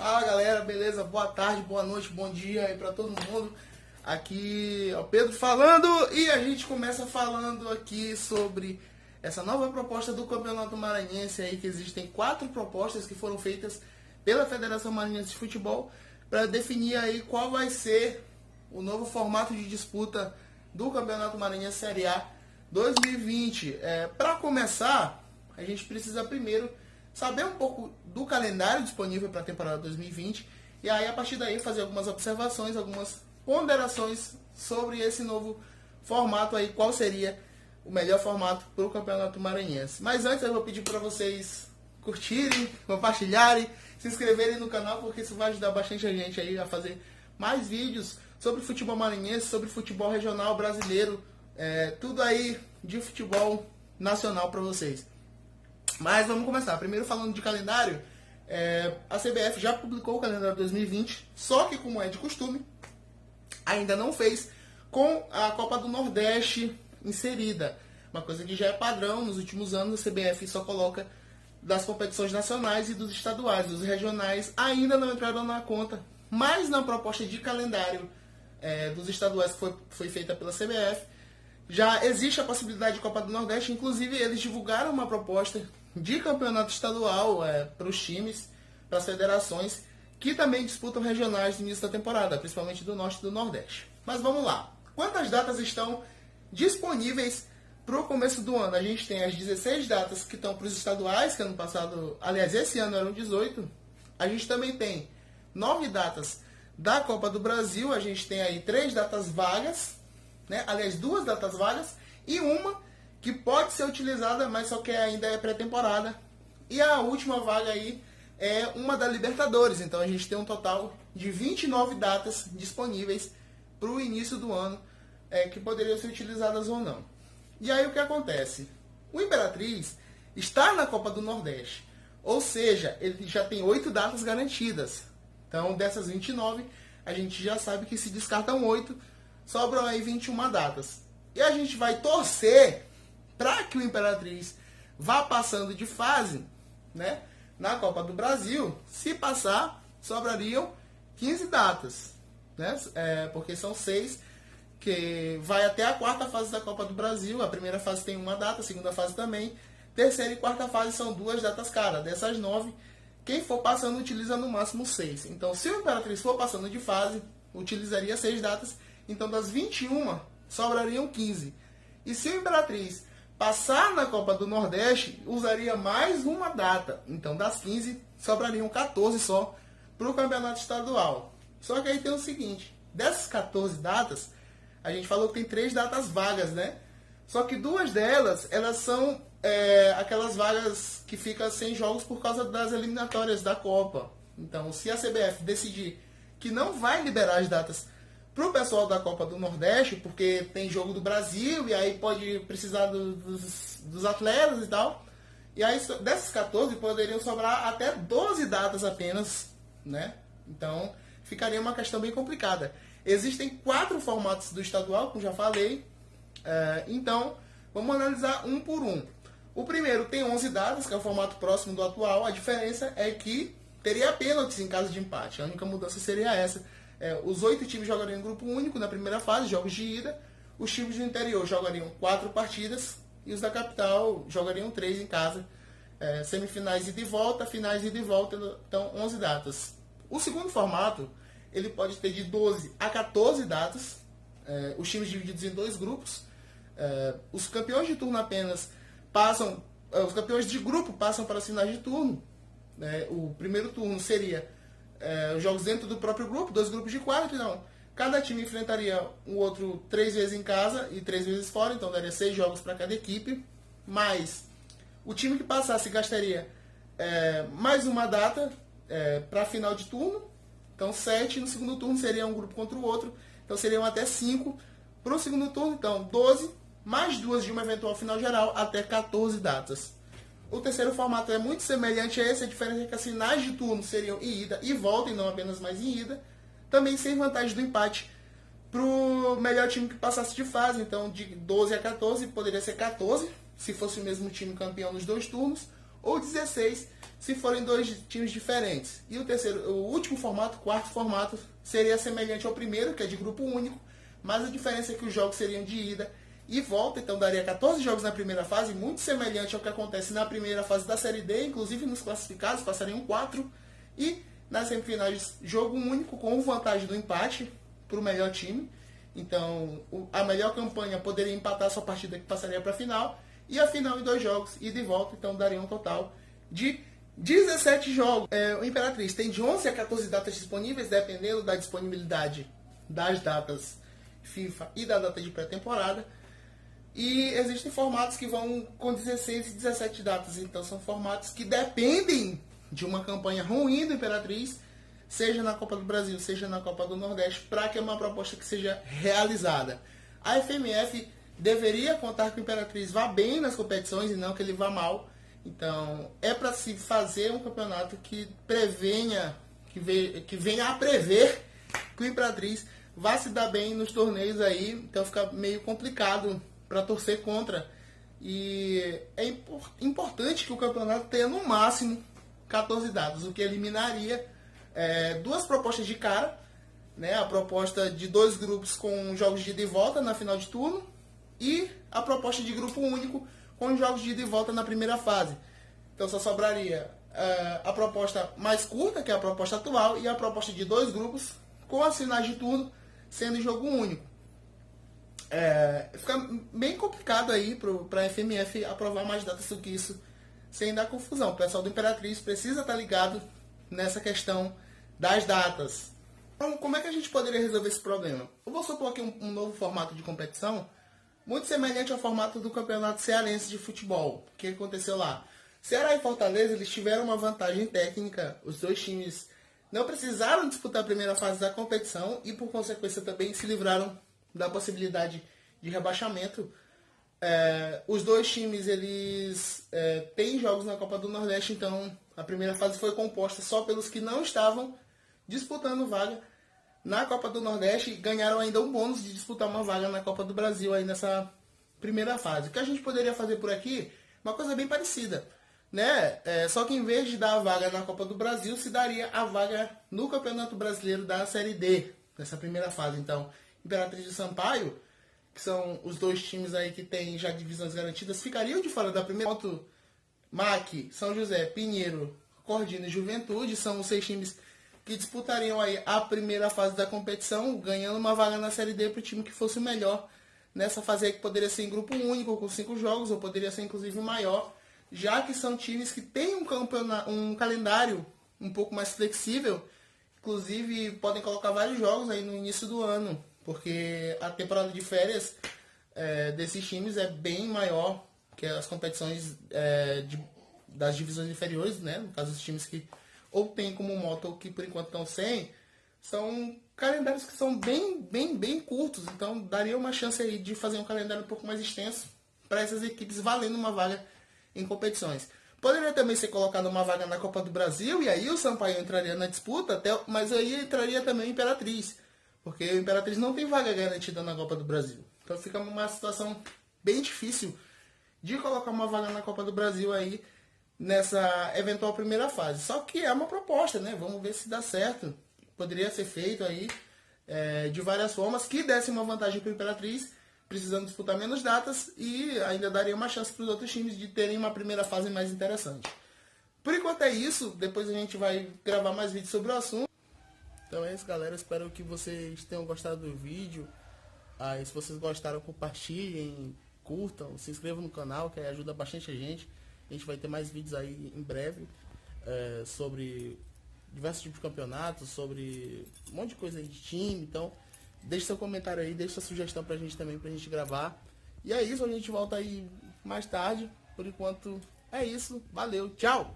Fala galera, beleza? Boa tarde, boa noite, bom dia aí pra todo mundo. Aqui é o Pedro falando e a gente começa falando aqui sobre essa nova proposta do Campeonato Maranhense aí, que existem 4 propostas que foram feitas pela Federação Maranhense de Futebol para definir aí qual vai ser o novo formato de disputa do Campeonato Maranhense Série A 2020. Para começar, a gente precisa primeiro saber um pouco do calendário disponível para a temporada 2020 e aí a partir daí fazer algumas observações, algumas ponderações sobre esse novo formato aí, qual seria o melhor formato para o Campeonato Maranhense. Mas antes eu vou pedir para vocês curtirem, compartilharem, se inscreverem no canal, porque isso vai ajudar bastante a gente aí a fazer mais vídeos sobre futebol maranhense, sobre futebol regional brasileiro, tudo aí de futebol nacional para vocês. Mas vamos começar. Primeiro falando de calendário, a CBF já publicou o calendário 2020, só que como é de costume, ainda não fez com a Copa do Nordeste inserida. Uma coisa que já é padrão, nos últimos anos a CBF só coloca das competições nacionais e dos estaduais. Os regionais ainda não entraram na conta, mas na proposta de calendário dos estaduais que foi feita pela CBF, já existe a possibilidade de Copa do Nordeste. Inclusive eles divulgaram uma proposta de campeonato estadual para os times, para as federações, que também disputam regionais no início da temporada, principalmente do Norte e do Nordeste. Mas vamos lá. Quantas datas estão disponíveis para o começo do ano? A gente tem as 16 datas que estão para os estaduais, que ano passado, aliás, esse ano eram 18. A gente também tem 9 datas da Copa do Brasil. A gente tem aí 3 datas vagas, né? Aliás, 2 datas vagas e uma que pode ser utilizada, mas só que ainda é pré-temporada. E a última vaga aí é uma da Libertadores. Então a gente tem um total de 29 datas disponíveis para o início do ano, que poderiam ser utilizadas ou não. E aí o que acontece? O Imperatriz está na Copa do Nordeste, ou seja, ele já tem 8 datas garantidas. Então dessas 29, a gente já sabe que se descartam 8, sobram aí 21 datas. E a gente vai torcer para que o Imperatriz vá passando de fase, né, na Copa do Brasil. Se passar, sobrariam 15 datas, né, porque são 6, que vai até a 4ª fase da Copa do Brasil. A primeira fase tem 1 data, a segunda fase também. Terceira e 4ª fase são 2 datas cada. Dessas 9, quem for passando utiliza no máximo 6. Então, se o Imperatriz for passando de fase, utilizaria 6 datas. Então, das 21, sobrariam 15. E se o Imperatriz passar na Copa do Nordeste, usaria mais 1 data. Então, das 15, sobrariam 14 só para o campeonato estadual. Só que aí tem o seguinte: dessas 14 datas, a gente falou que tem 3 datas vagas, né? Só que 2 delas, elas são aquelas vagas que ficam sem jogos por causa das eliminatórias da Copa. Então, se a CBF decidir que não vai liberar as datas para o pessoal da Copa do Nordeste, porque tem jogo do Brasil e aí pode precisar dos atletas e tal, e aí dessas 14 poderiam sobrar até 12 datas apenas, né? Então ficaria uma questão bem complicada. Existem 4 formatos do estadual, como já falei, então vamos analisar um por um. O primeiro tem 11 datas, que é o formato próximo do atual. A diferença é que teria pênaltis em caso de empate. A única mudança seria essa. Os 8 times jogariam em grupo único na primeira fase, jogos de ida. Os times do interior jogariam 4 partidas e os da capital jogariam 3 em casa. Semifinais ida e volta, finais ida e volta, então 11 datas. O segundo formato, ele pode ter de 12 a 14 datas, os times divididos em 2 grupos. Os campeões de turno apenas passam, os campeões de grupo passam para as finais de turno. O primeiro turno seria os jogos dentro do próprio grupo, 2 grupos de 4, então cada time enfrentaria o outro 3 vezes em casa e 3 vezes fora, então daria 6 jogos para cada equipe, mas o time que passasse gastaria mais 1 data para a final de turno, então 7, no segundo turno seria um grupo contra o outro, então seriam até 5 para o segundo turno, então 12, mais 2 de uma eventual final geral, até 14 datas. O terceiro formato é muito semelhante a esse, a diferença é que as finais de turno seriam em ida e volta, e não apenas mais em ida, também sem vantagem do empate para o melhor time que passasse de fase. Então, de 12 a 14, poderia ser 14, se fosse o mesmo time campeão nos 2 turnos, ou 16, se forem dois times diferentes. E o último formato, o quarto formato, seria semelhante ao primeiro, que é de grupo único, mas a diferença é que os jogos seriam de ida e volta, então daria 14 jogos na primeira fase, muito semelhante ao que acontece na primeira fase da Série D, inclusive nos classificados passariam 4, e nas semifinais jogo único com vantagem do empate para o melhor time. Então a melhor campanha poderia empatar sua partida que passaria para a final, e a final em 2 jogos, ida e volta, então daria um total de 17 jogos. O Imperatriz tem de 11 a 14 datas disponíveis, dependendo da disponibilidade das datas FIFA e da data de pré-temporada. E existem formatos que vão com 16 e 17 datas. Então são formatos que dependem de uma campanha ruim do Imperatriz, seja na Copa do Brasil, seja na Copa do Nordeste, para que uma proposta que seja realizada. A FMF deveria contar que o Imperatriz vá bem nas competições e não que ele vá mal. Então é para se fazer um campeonato que prevenha, que venha a prever que o Imperatriz vá se dar bem nos torneios aí. Então fica meio complicado para torcer contra. E é importante que o campeonato tenha no máximo 14 datas, o que eliminaria 2 propostas de cara, né? A proposta de 2 grupos com jogos de ida e volta na final de turno e a proposta de grupo único com jogos de ida e volta na primeira fase. Então só sobraria a proposta mais curta, que é a proposta atual, e a proposta de 2 grupos com as finais de turno sendo jogo único. Fica bem complicado aí para a FMF aprovar mais datas do que isso, sem dar confusão. O pessoal do Imperatriz precisa estar ligado nessa questão das datas. Então, como é que a gente poderia resolver esse problema? Eu vou supor aqui um novo formato de competição, muito semelhante ao formato do Campeonato Cearense de Futebol. O que aconteceu lá? Ceará e Fortaleza, eles tiveram uma vantagem técnica. Os 2 times não precisaram disputar a primeira fase da competição e, por consequência, também se livraram da possibilidade de rebaixamento. Os 2 times eles têm jogos na Copa do Nordeste, então a primeira fase foi composta só pelos que não estavam disputando vaga na Copa do Nordeste e ganharam ainda um bônus de disputar uma vaga na Copa do Brasil aí nessa primeira fase. O que a gente poderia fazer por aqui? Uma coisa bem parecida, né? Só que em vez de dar a vaga na Copa do Brasil, se daria a vaga no Campeonato Brasileiro da Série D, nessa primeira fase. Então, Imperatriz e Sampaio, que são os 2 times aí que têm já divisões garantidas, ficariam de fora da primeira. MAC, São José, Pinheiro, Cordina e Juventude são os 6 times que disputariam aí a primeira fase da competição, ganhando uma vaga na Série D para o time que fosse o melhor nessa fase aí, que poderia ser em grupo único com 5 jogos, ou poderia ser inclusive maior, já que são times que têm um calendário um pouco mais flexível, inclusive podem colocar vários jogos aí no início do ano, porque a temporada de férias desses times é bem maior que as competições das divisões inferiores, né? No caso, os times que ou tem como moto ou que por enquanto estão sem, são calendários que são bem curtos. Então daria uma chance aí de fazer um calendário um pouco mais extenso para essas equipes valendo uma vaga em competições. Poderia também ser colocado uma vaga na Copa do Brasil, e aí o Sampaio entraria na disputa, mas aí entraria também o Imperatriz, porque o Imperatriz não tem vaga garantida na Copa do Brasil. Então fica uma situação bem difícil de colocar uma vaga na Copa do Brasil aí nessa eventual primeira fase. Só que é uma proposta, né? Vamos ver se dá certo. Poderia ser feito aí de várias formas, que desse uma vantagem para o Imperatriz, precisando disputar menos datas, e ainda daria uma chance para os outros times de terem uma primeira fase mais interessante. Por enquanto é isso. Depois a gente vai gravar mais vídeos sobre o assunto. Então é isso, galera. Espero que vocês tenham gostado do vídeo. Se vocês gostaram, compartilhem, curtam, se inscrevam no canal, que ajuda bastante a gente. A gente vai ter mais vídeos aí em breve sobre diversos tipos de campeonatos, sobre um monte de coisa aí de time. Então, deixe seu comentário aí, deixe sua sugestão pra gente também, pra gente gravar. E é isso, a gente volta aí mais tarde. Por enquanto, é isso. Valeu, tchau!